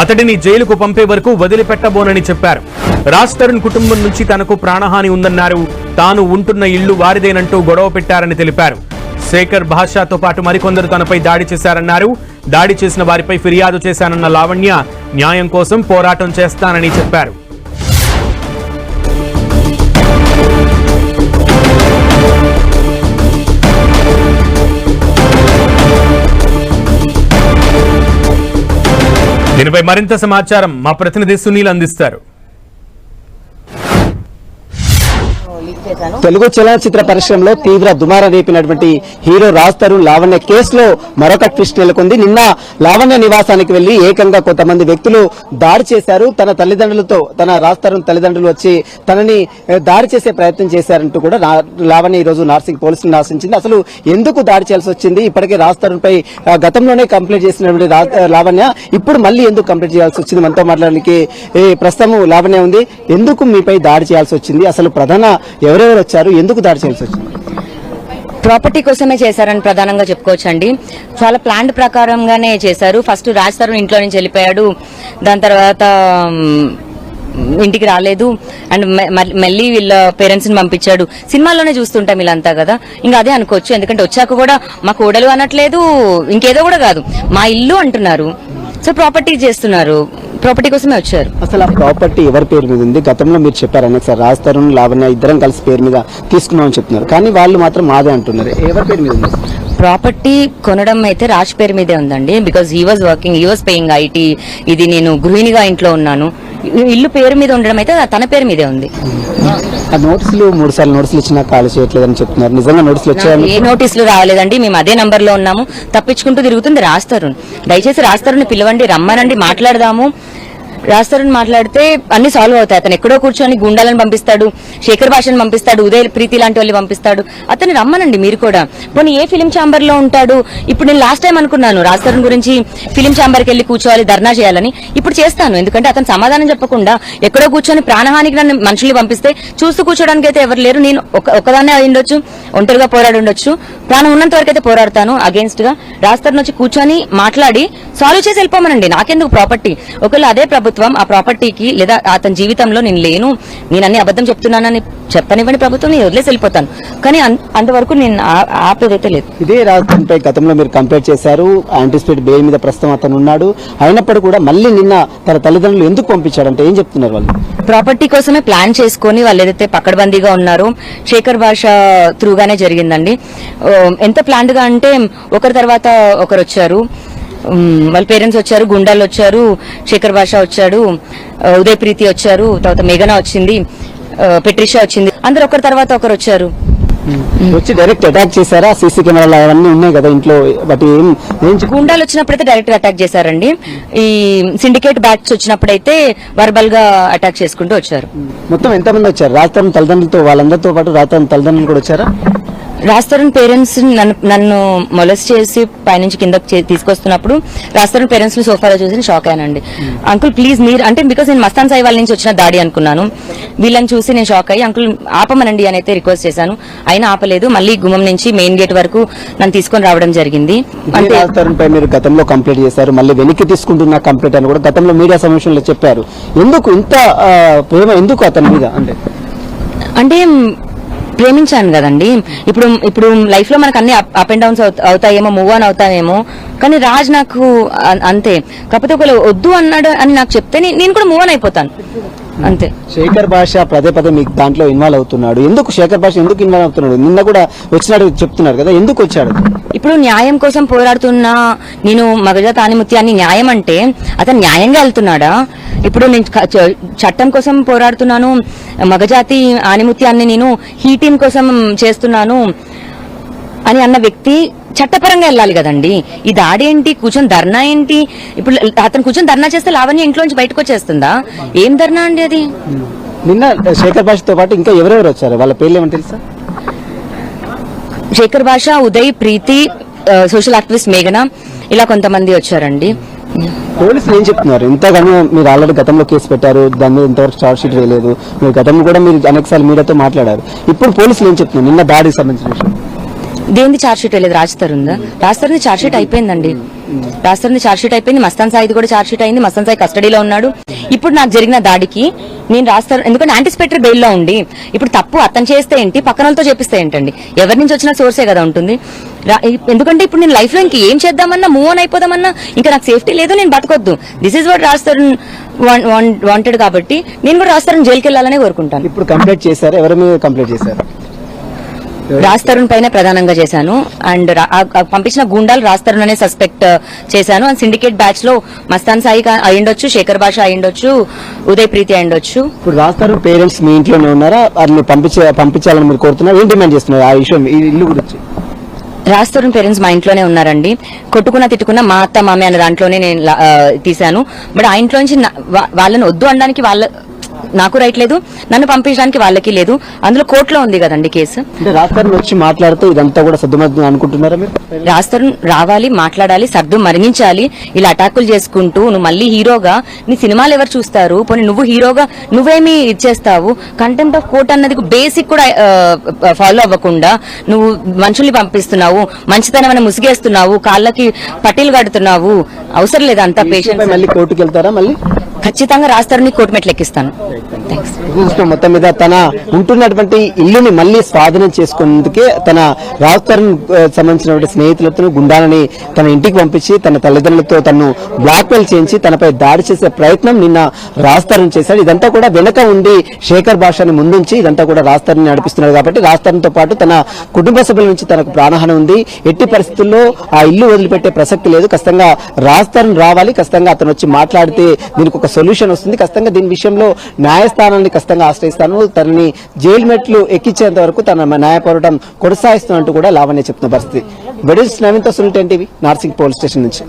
అతడిని జైలుకు పంపే వరకు వదిలిపెట్టబోనని చెప్పారు. రాజ్ తరుణ్ కుటుంబం నుంచి తనకు ప్రాణహాని ఉందన్నారు. తాను ఉంటున్న ఇల్లు వారిదేనంటూ గొడవ పెట్టారని తెలిపారు. శేఖర్ భాషాతో పాటు మరికొందరు తనపై దాడి చేశారన్నారు. దాడి చేసిన వారిపై ఫిర్యాదు చేశానన్న లావణ్య న్యాయం కోసం పోరాటం చేస్తానని చెప్పారు. దీనిపై మరింత సమాచారం మా ప్రతినిధి సునీల్ అందిస్తారు. తెలుగు చలనచిత్ర పరిశ్రమలో తీవ్ర దుమారం రేపినటువంటి హీరో రాజ్ తరుణ్ లావణ్య కేసులో మరొక ట్విస్ట్ నెలకొంది. నిన్న లావణ్య నివాసానికి వెళ్లి ఏకంగా కొంతమంది వ్యక్తులు దాడి చేశారు. తన తల్లిదండ్రులతో తన రాజ్ తరుణ్ తల్లిదండ్రులు వచ్చి తనని దాడి చేసే ప్రయత్నం చేశారంటూ కూడా లావణ్య ఈ రోజు నార్సింగ్ పోలీసులను ఆశించింది. అసలు ఎందుకు దాడి చేయాల్సి వచ్చింది? ఇప్పటికే రాజ్ తరుణ్ పై గతంలోనే కంప్లైంట్ చేసినటువంటి లావణ్య ఇప్పుడు మళ్ళీ ఎందుకు కంప్లైంట్ చేయాల్సి వచ్చింది? మనతో మాట్లాడడానికి ప్రస్తుతం లావణ్య ఉంది. ఎందుకు మీపై దాడి చేయాల్సి వచ్చింది? అసలు ప్రధాన ఎవరెవరు వచ్చారు? ఎందుకు దాడి చేయాల్సి వచ్చింది? ప్రాపర్టీ కోసమే చేశారని ప్రధానంగా చెప్పుకోవచ్చండి. చాలా ప్లాన్ ప్రకారంగానే చేశారు. ఫస్ట్ రాజ్ తరుణ్ ఇంట్లో నుంచి వెళ్ళిపోయాడు. దాని తర్వాత ఇంటికి రాలేదు అండ్ మళ్ళీ వీళ్ళ పేరెంట్స్ ని పంపించాడు. సినిమాల్లోనే చూస్తుంటాం వీళ్ళంతా కదా, ఇంకా అదే అనుకోవచ్చు. ఎందుకంటే వచ్చాక కూడా మా కోడలు అనట్లేదు, ఇంకేదో కూడా కాదు, మా ఇల్లు అంటున్నారు. సో ప్రాపర్టీ చేస్తున్నారు, ప్రాపర్టీ కోసమే వచ్చారు. అసలు ఆ ప్రాపర్టీ ఎవరి పేరు మీద ఉంది? గతంలో మీరు చెప్పారు అనేక సార్ రాజ్ తరుణ్ లావణ్య ఇద్దరం కలిసి పేరు మీద తీసుకున్నామని చెప్తున్నారు, కానీ వాళ్ళు మాత్రం మాదే అంటున్నారు. ఎవరి పేరు మీద ఉంది? ప్రాపర్టీ కొనడం అయితే రాజ్ పేరు మీదే ఉందండి. Because he was working, he was paying IT. ఇది నేను గృహిణిగా ఇంట్లో ఉన్నాను. ఇల్లు పేరు మీద ఉండడం అయితే తన పేరు మీదే ఉంది. ఆ నోటీసులు 3 సార్లు నోటీసులు ఇచ్చినా కాల్ చేయట్లేదని చెప్తున్నారు. నిజంగా నోటీసులు వచ్చాయని? ఏ నోటీసులు రాలేదండి. మేము అదే నంబర్ లో ఉన్నాము. తప్పించుకుంటూ తిరుగుతుంది రాజ్ తరుణ్. దయచేసి రాజ్ తరుణ్ పిలవండి, రమ్మనండి, మాట్లాడదాము. రాజ్ తరుణ్ మాట్లాడితే అన్ని సాల్వ్ అవుతాయి. అతను ఎక్కడో కూర్చొని గుండాలను పంపిస్తాడు, శేఖర్ భాషను పంపిస్తాడు, ఉదయ్ ప్రీతి లాంటి వాళ్ళు పంపిస్తాడు. అతన్ని రమ్మనండి మీరు కూడా. పోనీ ఏ ఫిలిం ఛాంబర్ లో ఉంటాడు? ఇప్పుడు నేను లాస్ట్ టైం అనుకున్నాను రాజ్ తరుణ్ గురించి ఫిలిం ఛాంబర్ కి వెళ్లి కూర్చోవాలి, ధర్నా చేయాలని. ఇప్పుడు చేస్తాను. ఎందుకంటే అతను సమాధానం చెప్పకుండా ఎక్కడో కూర్చొని ప్రాణహానికి నన్ను మనుషులు పంపిస్తే చూస్తూ కూర్చోడానికి అయితే ఎవరు లేరు. నేను ఒకదాన్నే అయ్యుండొచ్చు, ఒంటరిగా పోరాడి ఉండొచ్చు. ప్రాణం ఉన్నంత వరకు అయితే పోరాడతాను అగేన్స్ట్ గా. రాజ్ తరుణ్ వచ్చి కూర్చొని మాట్లాడి సాల్వ్ చేసి వెళ్ళిపోమనండి. నాకెందుకు ప్రాపర్టీ? ఒకవేళ అదే ప్రభుత్వం ఆ ప్రాపర్టీకి లేదా అతని జీవితంలో నేను లేను, నేను అన్ని అబద్ధం చెప్తున్నానని చెప్పనివ్వండి ప్రభుత్వం, నేను వదిలేసి వెళ్ళిపోతాను. కానీ అంతవరకు నేను ఆపేదైతే లేదు. ఇదే రాజ్ తరుణ్ పై గతంలో మీరు కంప్లైంట్ చేశారు. యాంటిసిపేట్ బెయిల్ మీద ప్రస్తుతం అతను ఉన్నాడు. అయినప్పుడు కూడా మళ్ళీ నిన్న తన తల్లిదండ్రులు ఎందుకు పంపించాడంటే ఏం చెప్తున్నారు వాళ్ళు? ప్రాపర్టీ కోసమే ప్లాన్ చేసుకుని వాళ్ళు ఏదైతే పకడ్బందీగా ఉన్నారో శేఖర్ భాష త్రూగానే జరిగిందండి. ఎంత ప్లాన్డ్ గా అంటే ఒకరి తర్వాత ఒకరు వచ్చారు. వాళ్ళ పేరెంట్స్ వచ్చారు, గుండాలు వచ్చారు, శేఖర్ భాష వచ్చాడు, ఉదయ్ ప్రీతి వచ్చారు, తర్వాత మేఘనా వచ్చింది, పెట్రిషా వచ్చింది. అందరు ఒకరి తర్వాత ఒకరు వచ్చారు. వచ్చి డైరెక్ట్ అటాక్ చేశారా? సీసీ కెమెరాలు అవన్నీ ఉన్నాయి కదా ఇంట్లో, బట్ గుండాలు వచ్చినప్పుడైతే డైరెక్ట్ అటాక్ చేశారండి. ఈ సిండికేట్ బ్యాచ్ వచ్చినప్పుడైతే వర్బల్ గా అటాక్ చేసుకుంటూ వచ్చారు. మొత్తం ఎంతమంది వచ్చారు? రాజ్ తరుణ్ తల్లిదండ్రులతో వాళ్ళందరితో పాటు రాజ్ తరుణ్ తల్లిదండ్రులు కూడా వచ్చారా? రాజ్ తరుణ్ పేరెంట్స్ నన్ను మొలెస్ట్ చేసి పైనుంచి కిందకి తీసుకొస్తున్నప్పుడు రాజ్ తరుణ్ పేరెంట్స్ ని సోఫాలో చూసి షాక్ అయ్యానండి. అంకుల్ ప్లీజ్ మీరు అంటే బికాస్ నేను మస్తాన్ సాయి వాళ్ళ నుంచి వచ్చిన దాడి అనుకున్నాను. వీళ్ళని చూసి నేను షాక్ అయ్యి అంకుల్ ఆపమనండి అని అయితే రిక్వెస్ట్ చేశాను. అయినా ఆపలేదు. మళ్ళీ గుమ్మం నుంచి మెయిన్ గేట్ వరకు నన్ను తీసుకొని రావడం జరిగింది. అంటే రాజ్ తరుణ్ పై మీరు గతంలో కంప్లైంట్ చేశారు, మళ్ళీ వెనక్కి తీసుకుంటున్న కంప్లైంట్ అని కూడా గతంలో మీడియా సమావేశంలో చెప్పారు. ఎందుకు ఇంత ప్రేమ ఎందుకు అతని మీద? అంటే ప్రేమించాను కదండి. ఇప్పుడు లైఫ్ లో మనకు అన్ని అప్ అండ్ డౌన్స్ అవుతాయేమో, మూవ్ ఆన్ అవుతాయేమో, కానీ రాజ్ నాకు అంతే. కాకపోతే ఒకవేళ వద్దు అన్నాడు అని నాకు చెప్తే నేను కూడా మూవ్ ఆన్ అయిపోతాను అంతే. శేఖర్ భాష పదే పదే మీకు దాంట్లో ఇన్వాల్వ్ అవుతున్నాడు. ఎందుకు శేఖర్ భాష ఎందుకు ఇన్వాల్వ్ అవుతున్నాడు? నిన్న కూడా వచ్చినాడు చెప్తున్నారు కదా, ఎందుకు వచ్చాడు? ఇప్పుడు న్యాయం కోసం పోరాడుతున్నా నేను మగజాతి ఆనిముత్యాన్ని న్యాయం అంటే అతను న్యాయంగా వెళ్తున్నాడా? ఇప్పుడు నేను చట్టం కోసం పోరాడుతున్నాను, మగజాతి ఆనిముత్యాన్ని నేను హీ టీం కోసం చేస్తున్నాను అని అన్న వ్యక్తి చట్టపరంగా వెళ్ళాలి కదండి. ఈ దాడి ఏంటి, కూర్చొని ధర్నా ఏంటి? ఇప్పుడు అతను కూర్చొని ధర్నా చేస్తే లావణ్య ఇంట్లో నుంచి బయటకు వచ్చేస్తుందా? ఏం ధర్నా అండి అది? నిన్న శేఖర్ భాషతో పాటు ఇంకా ఎవరెవరు వచ్చారు? వాళ్ళ పేర్లు ఏమని తెలుసా? శేఖర్ భాష, ఉదయ్, ప్రీతి, సోషల్ యాక్టివిస్ట్ మేఘనా, ఇలా కొంతమంది వచ్చారండి. పోలీసులు ఏం చెప్తున్నారు? ఇంతగానో మీరు ఆల్రెడీ గతంలో కేసు పెట్టారు, దాని మీద ఇంతవరకు చార్జ్ షీట్ వేయలేదు. మీరు గతంలో కూడా మీరు అనేకసార్లు మీడియాతో మాట్లాడారు. ఇప్పుడు పోలీసులు ఏం చెప్తున్నారు నిన్న దాడికి సంబంధించిన విషయం? దేనికి చార్జ్ షీట్ వేయలేదు? రాజ్ తరుణ్ ఛార్జ్ షీట్ అయిపోయిందండి. రాజ్ తరుణ్ ఛార్జ్ షీట్ అయిపోయింది, మస్తాన్ సాయిది కూడా ఛార్జ్ షీట్ అయింది, మస్తాన్ సాయి కస్టడీలో ఉన్నాడు. ఇప్పుడు నాకు జరిగిన దాడికి నేను రాజ్ తరుణ్ ఎందుకంటే యాంటిసిపేటరీ బెయిల్ లో ఉండి ఇప్పుడు తప్పు అతను చేస్తే ఏంటి, పక్కన వాళ్ళతో చేపిస్తే ఏంటండి, ఎవరి నుంచి వచ్చిన సోర్సే కదా ఉంటుంది. ఎందుకంటే ఇప్పుడు నేను లైఫ్ లో ఇంక ఏం చేద్దామన్నా, మూవ్ ఆన్ అయిపోదామన్నా ఇంకా నాకు సేఫ్టీ లేదు, నేను బతకొద్దు. This is what Raj Tarun wanted. కాబట్టి నేను కూడా రాజ్ తరుణ్ జైలుకి వెళ్ళాలనే కోరుకుంటాను. ఇప్పుడు కంప్లైంట్ చేశారు, ఎవరి మీద కంప్లైంట్ చేశారు? రాజ్ తరుణ్ పైన ప్రధానంగా చేశాను. అండ్ పంపించిన గుండాలు రాజ్ తరుణ్ అనే సస్పెక్ట్ చేశాను. అండ్ సిండికేట్ బ్యాచ్ లో మస్తాన్ సాయి అయ్యుండొచ్చు, శేఖర్ భాష అయ్యుండొచ్చు, ఉదయ్ ప్రీతి అయ్యుండొచ్చు. ఇప్పుడు రాజ్ తరుణ్ పేరెంట్స్ మీ ఇంట్లోనే ఉన్నారా? వారిని పంపించాలని మీరు కోరుతున్నారు, ఏం డిమాండ్ చేస్తున్నారు ఆ విషయం, ఈ ఇల్లు గురించి? రాజ్ తరుణ్ పేరెంట్స్ మా ఇంట్లోనే ఉన్నారండి. కొట్టుకున్న తిట్టుకున్న మా అత్త మామే అనే దాంట్లోనే నేను తీశాను. బట్ ఆ ఇంట్లో నుంచి వాళ్ళని వద్దు అనడానికి నాకు రైట్ లేదు, నన్ను పంపించడానికి వాళ్ళకి లేదు. అందులో కోర్టులో ఉంది కదండి కేసు. అంటే రాజ్ తరుణ్ వచ్చి మాట్లాడుతూ ఇదంతా కూడా సర్దుమద్దు అనుకుంటున్నారా మీరు? రాజ్ తరుణ్ రావాలి, మాట్లాడాలి, సర్దు మరిగించాలి. ఇలా అటాకులు చేసుకుంటూ నువ్వు మళ్ళీ హీరోగా నీ సినిమాలు ఎవరు చూస్తారు? పోనీ నువ్వు హీరోగా నువ్వేమి ఇచ్చేస్తావు? కంటెంప్ట్ ఆఫ్ కోర్ట్ అన్నది బేసిక్ కూడా ఫాలో అవ్వకుండా నువ్వు మనుషుల్ని పంపిస్తున్నావు, మంచితనం అని ముసిగేస్తున్నావు, కాళ్ళకి పట్టీలు కడుతున్నావు. అవసరం లేదా అంత పేషెంట్? మళ్ళీ కోర్టుకు వెళ్తారా? మళ్ళీ ఖచ్చితంగా రాజ్ తరుణ్ కోర్టు మెట్లు ఎక్కిస్తాను. మొత్తం మీద తన ఉంటున్నటువంటి ఇల్లుని మళ్ళీ స్వాధీనం చేసుకునేందుకే తన రాజ్ తరుణ్ సంబంధించినటువంటి స్నేహితులతో గుండాలని తన ఇంటికి పంపించి తన తల్లిదండ్రులతో తను బ్లాక్మెయిల్ చేయించి తనపై దాడి చేసే ప్రయత్నం నిన్న రాజ్ తరుణ్ చేశాడు. ఇదంతా కూడా వెనక ఉండి శేఖర్ భాషని ముందుంచి ఇదంతా కూడా రాజ్ తరుణ్ నడిపిస్తున్నాడు. కాబట్టి రాజ్ తరుణ్ తో పాటు తన కుటుంబ సభ్యుల నుంచి తనకు ప్రాణహాని ఉంది. ఎట్టి పరిస్థితుల్లో ఆ ఇల్లు వదిలిపెట్టే ప్రసక్తి లేదు. ఖచ్చితంగా రాజ్ తరుణ్ రావాలి, ఖచ్చితంగా అతను వచ్చి మాట్లాడితే దీనికి ఒక సొల్యూషన్ వస్తుంది. ఖచ్చితంగా దీని విషయంలో న్యాయస్థానాన్ని ఖచ్చితంగా ఆశ్రయిస్తాను, తనని జైలు మెట్లు ఎక్కించేంత వరకు తన న్యాయ పోరాటం కొనసాగిస్తున్నట్టు కూడా లావణ్య చెప్తున్న పరిస్థితి. వెడల్స్ నవీన్తో Sunil 10 TV, Narsing police station నుంచి.